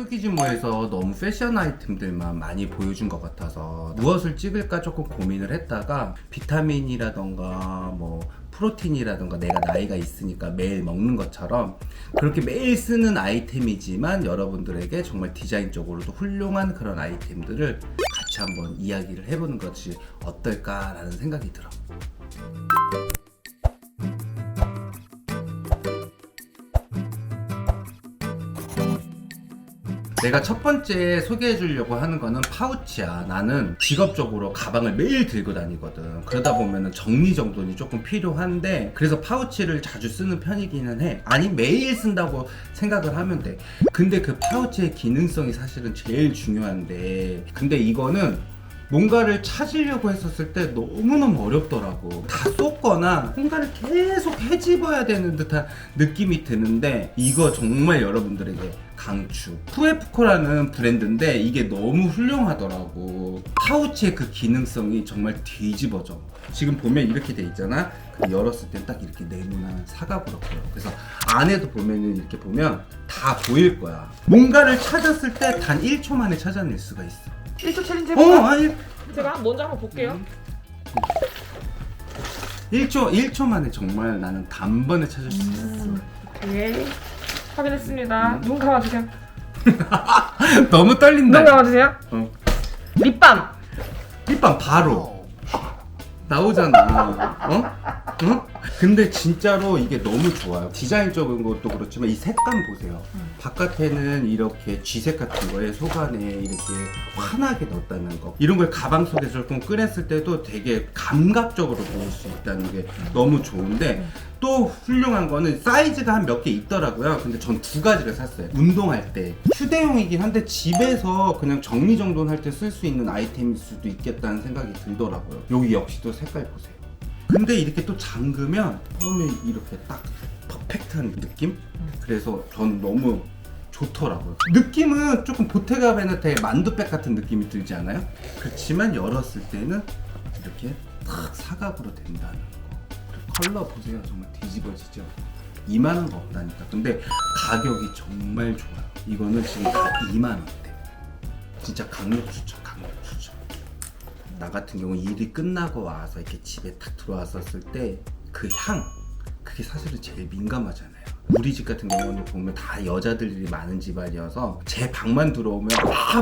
한우기즈모에서 너무 패션 아이템들만 많이 보여준 것 같아서 무엇을 찍을까 조금 고민을 했다가 비타민이라던가 뭐 프로틴이라던가 내가 나이가 있으니까 매일 먹는 것처럼 그렇게 매일 쓰는 아이템이지만 여러분들에게 정말 디자인적으로도 훌륭한 그런 아이템들을 같이 한번 이야기를 해보는 것이 어떨까라는 생각이 들어. 내가 첫 번째 소개해 주려고 하는 거는 파우치야. 나는 직업적으로 가방을 매일 들고 다니거든. 그러다 보면은 정리정돈이 조금 필요한데 그래서 파우치를 자주 쓰는 편이기는 해. 아니 매일 쓴다고 생각을 하면 돼. 근데 그 파우치의 기능성이 사실은 제일 중요한데 근데 이거는 뭔가를 찾으려고 했었을 때 너무너무 어렵더라고. 다 쏟거나 뭔가를 계속 헤집어야 되는 듯한 느낌이 드는데 이거 정말 여러분들에게 강추. 푸에프코라는 브랜드인데 이게 너무 훌륭하더라고. 파우치의 그 기능성이 정말 뒤집어져. 지금 보면 이렇게 돼 있잖아. 열었을 때 딱 이렇게 네모난 사각으로 보여. 그래서 안에도 보면은 이렇게 보면 다 보일 거야. 뭔가를 찾았을 때 단 1초 만에 찾아낼 수가 있어. 1초 챌린지 해볼까요? 아니 제가 먼저 한번 볼게요. 1초 만에 정말 나는 단번에 찾을 수 있었어. 오케이. 확인했습니다. 눈 감아주세요. 너무 떨린다. 눈 감아주세요. 립밤. 립밤 바로 나오잖아. 응? 근데 진짜로 이게 너무 좋아요. 디자인적인 것도 그렇지만 이 색감 보세요. 바깥에는 이렇게 쥐색 같은 거에 속 안에 이렇게 환하게 넣었다는 거. 이런 걸 가방 속에서 조금 꺼냈을 때도 되게 감각적으로 보일 수 있다는 게 너무 좋은데 또 훌륭한 거는 사이즈가 한 몇 개 있더라고요. 근데 전 두 가지를 샀어요. 운동할 때 휴대용이긴 한데 집에서 그냥 정리정돈할 때 쓸 수 있는 아이템일 수도 있겠다는 생각이 들더라고요. 여기 역시도 색깔 보세요. 근데 이렇게 또 잠그면 처음에 이렇게 딱 퍼펙트한 느낌? 그래서 저는 너무 좋더라고요. 느낌은 조금 보테가 베네테의 만두백 같은 느낌이 들지 않아요? 그렇지만 열었을 때는 이렇게 탁 사각으로 된다는 거. 컬러 보세요. 정말 뒤집어지죠? 이만한 거 없다니까. 근데 가격이 정말 좋아요. 이거는 지금 다 2만원대. 진짜 강력 추천. 나 같은 경우 일이 끝나고 와서 이렇게 집에 딱 들어왔었을 때 그 향, 그게 사실은 제일 민감하잖아요. 우리 집 같은 경우는 보면 다 여자들이 많은 집안이어서 제 방만 들어오면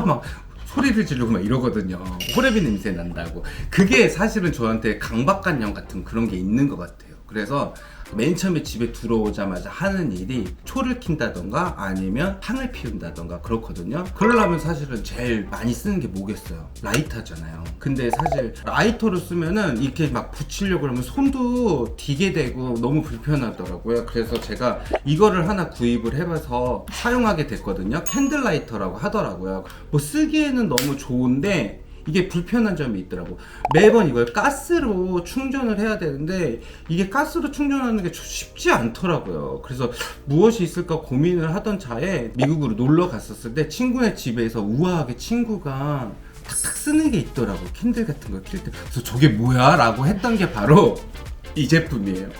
막 소리를 지르고 막 이러거든요. 호레비 냄새 난다고. 그게 사실은 저한테 강박관념 같은 그런 게 있는 것 같아요. 그래서 맨 처음에 집에 들어오자마자 하는 일이 초를 킨다던가 아니면 향을 피운다던가 그렇거든요. 그러려면 사실은 제일 많이 쓰는 게 뭐겠어요? 라이터잖아요. 근데 사실 라이터로 쓰면은 이렇게 막 붙이려고 하면 손도 디게 되고 너무 불편하더라고요. 그래서 제가 이거를 하나 구입을 해봐서 사용하게 됐거든요. 캔들라이터라고 하더라고요. 뭐 쓰기에는 너무 좋은데 이게 불편한 점이 있더라고. 매번 이걸 가스로 충전을 해야 되는데 이게 가스로 충전하는 게 쉽지 않더라고요. 그래서 무엇이 있을까 고민을 하던 차에 미국으로 놀러 갔었을 때 친구네 집에서 우아하게 친구가 탁탁 쓰는 게 있더라고. 캔들 같은 거 킬 때. 그래서 저게 뭐야? 라고 했던 게 바로 이 제품이에요.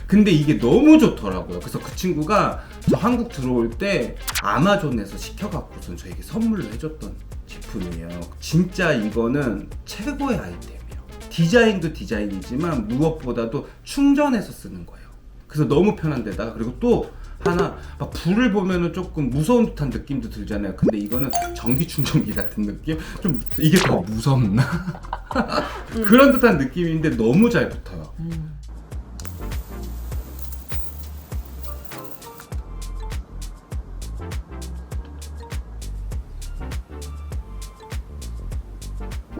근데 이게 너무 좋더라고요. 그래서 그 친구가 저 한국 들어올 때 아마존에서 시켜갖고선 저에게 선물로 해줬던 제품이에요. 진짜 이거는 최고의 아이템이에요. 디자인도 디자인이지만 무엇보다도 충전해서 쓰는 거예요. 그래서 너무 편한 데다가 그리고 또 하나 막 불을 보면은 조금 무서운 듯한 느낌도 들잖아요. 근데 이거는 전기 충전기 같은 느낌? 좀 이게 더 무섭나? 그런 듯한 느낌인데 너무 잘 붙어요.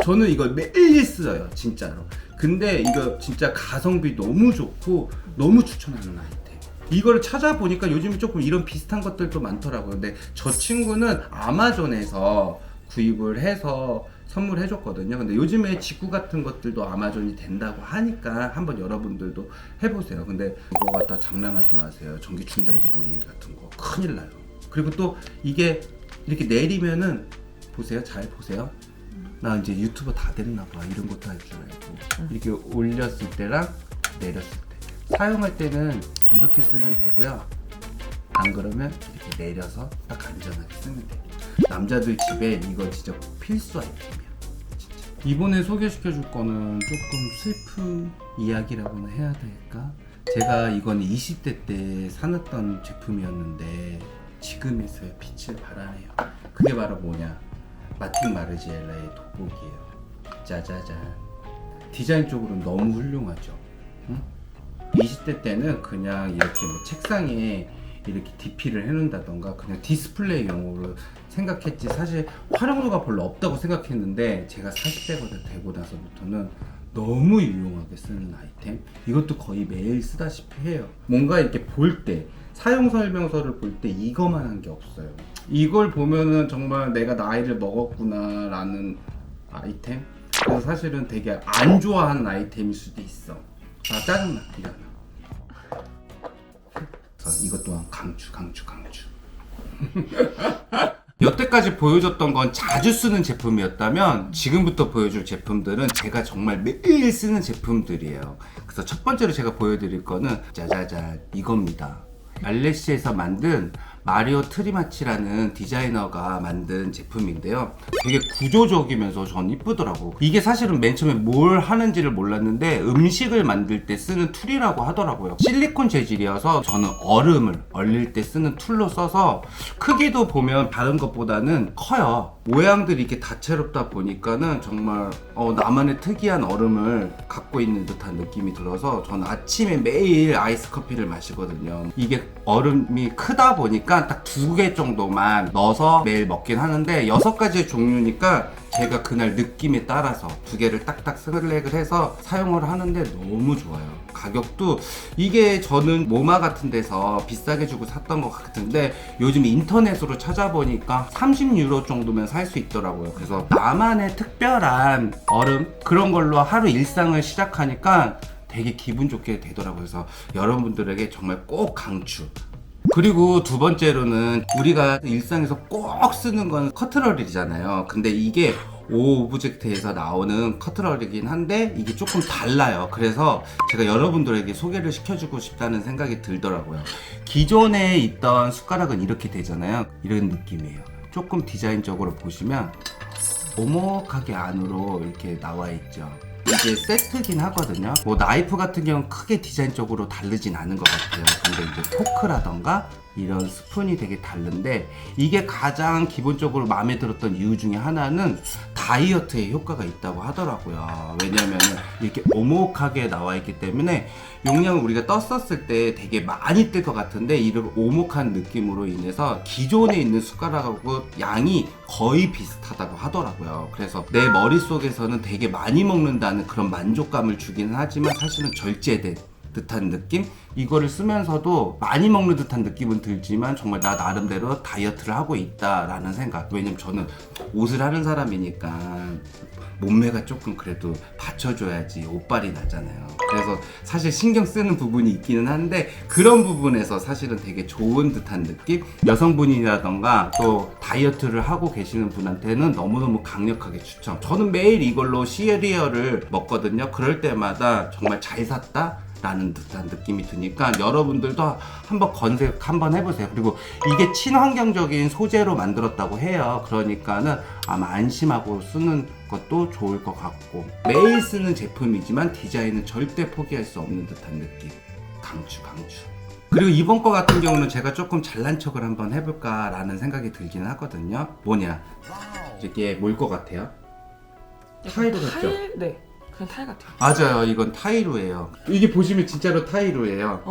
저는 이걸 매일 써요, 진짜로. 근데 이거 진짜 가성비 너무 좋고 너무 추천하는 아이템. 이거를 찾아보니까 요즘에 조금 이런 비슷한 것들도 많더라고요. 근데 저 친구는 아마존에서 구입을 해서 선물해줬거든요. 근데 요즘에 직구 같은 것들도 아마존이 된다고 하니까 한번 여러분들도 해보세요. 근데 이거 갖다 장난하지 마세요. 전기 충전기 놀이 같은 거 큰일 나요. 그리고 또 이게 이렇게 내리면은 보세요, 잘 보세요. 나 이제 유튜버 다 됐나봐. 이런 것도 할 줄 알고. 이렇게 올렸을 때랑 내렸을 때. 사용할 때는 이렇게 쓰면 되고요. 안 그러면 이렇게 내려서 딱 안전하게 쓰면 돼요. 남자들 집에 이거 진짜 필수 아이템이야. 진짜. 이번에 소개시켜 줄 거는 조금 슬픈 이야기라고나 해야 될까? 제가 이건 20대 때 사놨던 제품이었는데 지금에서야 빛을 발하네요. 그게 바로 뭐냐? 마틴 마르지엘라의 돋보기예요. 짜자잔. 디자인 쪽으로는 너무 훌륭하죠. 응? 20대 때는 그냥 이렇게 뭐 책상에 이렇게 DP를 해놓는다던가 그냥 디스플레이용으로 생각했지, 사실 활용도가 별로 없다고 생각했는데 제가 40대가 되고 나서부터는 너무 유용하게 쓰는 아이템. 이것도 거의 매일 쓰다시피 해요. 뭔가 이렇게 볼 때, 사용 설명서를 볼 때 이거만한 게 없어요. 이걸 보면은 정말 내가 나이를 먹었구나 라는 아이템. 그래서 사실은 되게 안 좋아하는 아이템일 수도 있어. 아, 짜증나. 이거 그래서 이것 또한 강추. 여태까지 보여줬던 건 자주 쓰는 제품이었다면 지금부터 보여줄 제품들은 제가 정말 매일 쓰는 제품들이에요. 그래서 첫 번째로 제가 보여드릴 거는 짜자잔, 이겁니다. 알레시에서 만든 마리오 트리마치라는 디자이너가 만든 제품인데요. 되게 구조적이면서 전 이쁘더라고. 이게 사실은 맨 처음에 뭘 하는지를 몰랐는데 음식을 만들 때 쓰는 툴이라고 하더라고요. 실리콘 재질이어서 저는 얼음을 얼릴 때 쓰는 툴로 써서 크기도 보면 다른 것보다는 커요. 모양들이 이렇게 다채롭다 보니까는 정말 나만의 특이한 얼음을 갖고 있는 듯한 느낌이 들어서 저는 아침에 매일 아이스 커피를 마시거든요. 이게 얼음이 크다 보니까 딱 2개 정도만 넣어서 매일 먹긴 하는데 6가지의 종류니까 제가 그날 느낌에 따라서 2개를 딱딱 슬랙을 해서 사용을 하는데 너무 좋아요. 가격도 이게 저는 모마 같은 데서 비싸게 주고 샀던 것 같은데 요즘 인터넷으로 찾아보니까 30유로 정도면 살 수 있더라고요. 그래서 나만의 특별한 얼음 그런 걸로 하루 일상을 시작하니까 되게 기분 좋게 되더라고요. 그래서 여러분들에게 정말 꼭 강추. 그리고 두 번째로는 우리가 일상에서 꼭 쓰는 건 커트러리잖아요. 근데 이게 오브젝트에서 나오는 커트러리긴 한데 이게 조금 달라요. 그래서 제가 여러분들에게 소개를 시켜주고 싶다는 생각이 들더라고요. 기존에 있던 숟가락은 이렇게 되잖아요. 이런 느낌이에요. 조금 디자인적으로 보시면 오목하게 안으로 이렇게 나와 있죠. 이게 세트긴 하거든요. 뭐 나이프 같은 경우는 크게 디자인적으로 다르진 않은 것 같아요. 근데 이제 포크라던가 이런 스푼이 되게 다른데 이게 가장 기본적으로 마음에 들었던 이유 중에 하나는 다이어트에 효과가 있다고 하더라고요. 왜냐면은 이렇게 오목하게 나와 있기 때문에 용량을 우리가 떴었을 때 되게 많이 뜰 것 같은데 이런 오목한 느낌으로 인해서 기존에 있는 숟가락하고 양이 거의 비슷하다고 하더라고요. 그래서 내 머릿속에서는 되게 많이 먹는다는 그런 만족감을 주기는 하지만 사실은 절제된 듯한 느낌? 이거를 쓰면서도 많이 먹는 듯한 느낌은 들지만 정말 나 나름대로 다이어트를 하고 있다라는 생각. 왜냐면 저는 옷을 하는 사람이니까 몸매가 조금 그래도 받쳐줘야지 옷발이 나잖아요. 그래서 사실 신경 쓰는 부분이 있기는 한데 그런 부분에서 사실은 되게 좋은 듯한 느낌? 여성분이라던가 또 다이어트를 하고 계시는 분한테는 너무너무 강력하게 추천. 저는 매일 이걸로 시리얼을 먹거든요. 그럴 때마다 정말 잘 샀다? 라는 듯한 느낌이 드니까 여러분들도 한번 검색 한번 해보세요. 그리고 이게 친환경적인 소재로 만들었다고 해요. 그러니까는 아마 안심하고 쓰는 것도 좋을 것 같고 매일 쓰는 제품이지만 디자인은 절대 포기할 수 없는 듯한 느낌. 강추. 그리고 이번 거 같은 경우는 제가 조금 잘난 척을 한번 해볼까 라는 생각이 들기는 하거든요. 뭐냐, 이게 뭘 것 같아요? 타이로 같죠? 네. 그냥 타일 같아요. 맞아요. 이건 타이로예요. 이게 보시면 진짜로 타이로예요.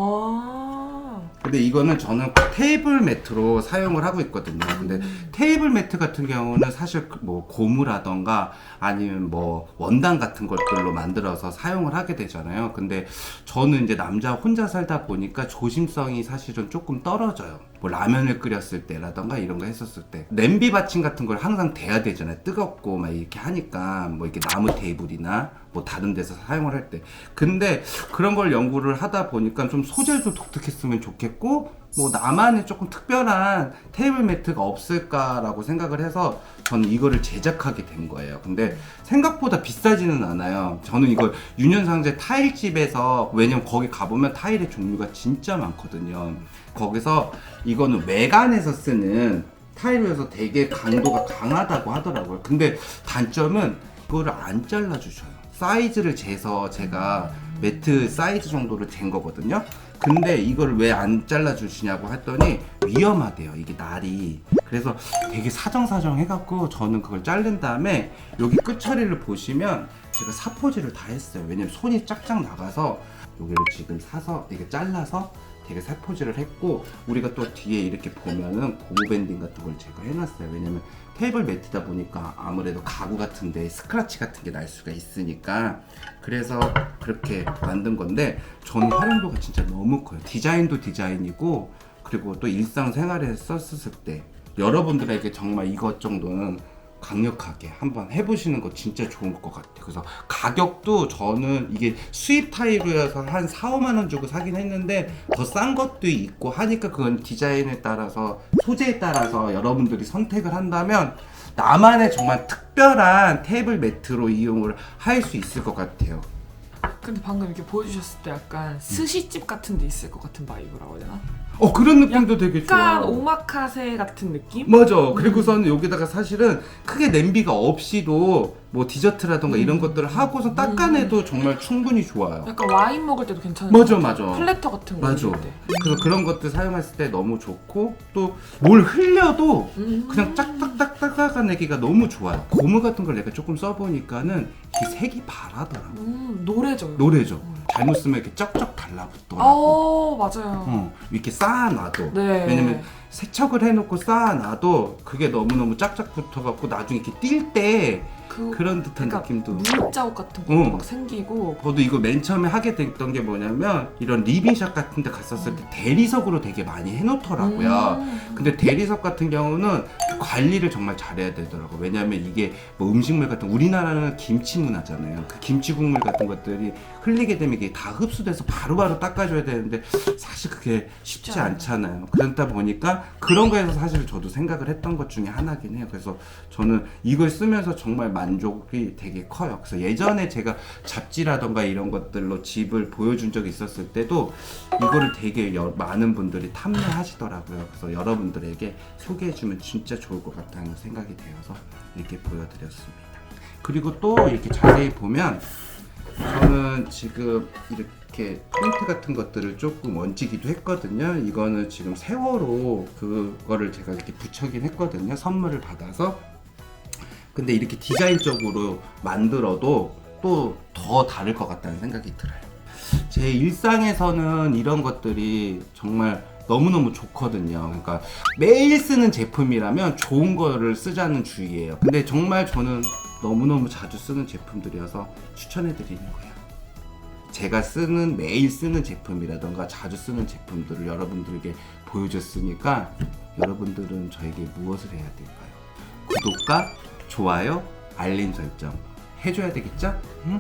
근데 이거는 저는 테이블 매트로 사용을 하고 있거든요. 근데 테이블 매트 같은 경우는 사실 뭐 고무라던가 아니면 뭐 원단 같은 것들로 만들어서 사용을 하게 되잖아요. 근데 저는 이제 남자 혼자 살다 보니까 조심성이 사실은 조금 떨어져요. 뭐 라면을 끓였을 때라던가 이런 거 했었을 때 냄비 받침 같은 걸 항상 대야 되잖아요. 뜨겁고 막 이렇게 하니까 뭐 이렇게 나무 테이블이나 뭐 다른 데서 사용을 할 때. 근데 그런 걸 연구를 하다 보니까 좀 소재도 독특했으면 좋겠고 뭐 나만의 조금 특별한 테이블 매트가 없을까라고 생각을 해서 저는 이거를 제작하게 된 거예요. 근데 생각보다 비싸지는 않아요. 저는 이걸 윤현상제 타일집에서, 왜냐면 거기 가보면 타일의 종류가 진짜 많거든요. 거기서 이거는 외관에서 쓰는 타일이어서 되게 강도가 강하다고 하더라고요. 근데 단점은 그거를 안 잘라주셔요. 사이즈를 재서 제가 매트 사이즈 정도를 잰 거거든요. 근데 이걸 왜 안 잘라주시냐고 했더니 위험하대요, 이게 날이. 그래서 되게 사정사정 해갖고 저는 그걸 자른 다음에 여기 끝처리를 보시면 제가 사포질을 다 했어요. 왜냐면 손이 쫙쫙 나가서 여기를 지금 사서 이게 잘라서 되게 살포질을 했고, 우리가 또 뒤에 이렇게 보면은 고무 밴딩 같은 걸 제가 해놨어요. 왜냐면 테이블 매트다 보니까 아무래도 가구 같은데 스크래치 같은 게 날 수가 있으니까, 그래서 그렇게 만든 건데 저는 활용도가 진짜 너무 커요. 디자인도 디자인이고, 그리고 또 일상생활에 썼을 때 여러분들에게 정말 이것 정도는 강력하게 한번 해보시는 거 진짜 좋은 것 같아요. 그래서 가격도 저는 이게 수입 타일이어서 한 4, 5만 원 주고 사긴 했는데 더 싼 것도 있고 하니까 그건 디자인에 따라서, 소재에 따라서 여러분들이 선택을 한다면 나만의 정말 특별한 테이블 매트로 이용을 할 수 있을 것 같아요. 근데 방금 이렇게 보여주셨을 때 약간 스시집 같은 데 있을 것 같은 바이브라고 해야 되나? 그런 느낌도 되게 약간 좋아. 오마카세 같은 느낌? 맞아. 그리고서는 여기다가 사실은 크게 냄비가 없이도 뭐 디저트라던가 이런 것들을 하고서 닦아내도 정말 충분히 좋아요. 약간 와인 먹을 때도 괜찮은 맞아, 것 같아요. 맞아. 플래터 같은 거 맞아. 올릴 때. 그래서 그런 것들 사용했을 때 너무 좋고, 또 뭘 흘려도 그냥 짝딱딱 닦아내기가 너무 좋아요. 고무 같은 걸 내가 조금 써보니까는 이게 색이 바라더라고. 노래죠. 노래죠. 잘못 쓰면 이렇게 쩍쩍 달라붙더라고. 맞아요. 이렇게 쌓아놔도. 네. 왜냐면 세척을 해놓고 쌓아놔도 그게 너무너무 짝짝 붙어갖고 나중에 이렇게 뛸 때 그런 듯한 그러니까 느낌도. 물자국 같은 것도 막 생기고. 저도 이거 맨 처음에 하게 됐던 게 뭐냐면, 이런 리빙샵 같은 데 갔었을 때 대리석으로 되게 많이 해놓더라고요. 근데 대리석 같은 경우는 관리를 정말 잘해야 되더라고요. 왜냐면 이게 뭐 음식물 같은, 우리나라는 김치 문화잖아요. 그 김치 국물 같은 것들이 흘리게 되면 이게 다 흡수돼서 바로바로 닦아줘야 되는데 사실 그게 쉽지 않잖아요. 그러다 보니까 그런 거에서 사실 저도 생각을 했던 것 중에 하나긴 해요. 그래서 저는 이걸 쓰면서 정말 만족이 되게 커요. 그래서 예전에 제가 잡지라던가 이런 것들로 집을 보여준 적이 있었을 때도 이거를 되게 많은 분들이 탐내하시더라고요. 그래서 여러분들에게 소개해주면 진짜 좋을 것 같다는 생각이 되어서 이렇게 보여드렸습니다. 그리고 또 이렇게 자세히 보면 저는 지금 이렇게 포인트 같은 것들을 조금 얹히기도 했거든요. 이거는 지금 세월호 그거를 제가 이렇게 붙여긴 했거든요. 선물을 받아서. 근데 이렇게 디자인적으로 만들어도 또 더 다를 것 같다는 생각이 들어요. 제 일상에서는 이런 것들이 정말 너무너무 좋거든요. 그러니까 매일 쓰는 제품이라면 좋은 거를 쓰자는 주의예요. 근데 정말 저는 너무너무 자주 쓰는 제품들이어서 추천해 드리는 거예요. 제가 매일 쓰는 제품이라던가 자주 쓰는 제품들을 여러분들에게 보여줬으니까 여러분들은 저에게 무엇을 해야 될까요? 구독과 좋아요, 알림 설정 해줘야 되겠죠? 응?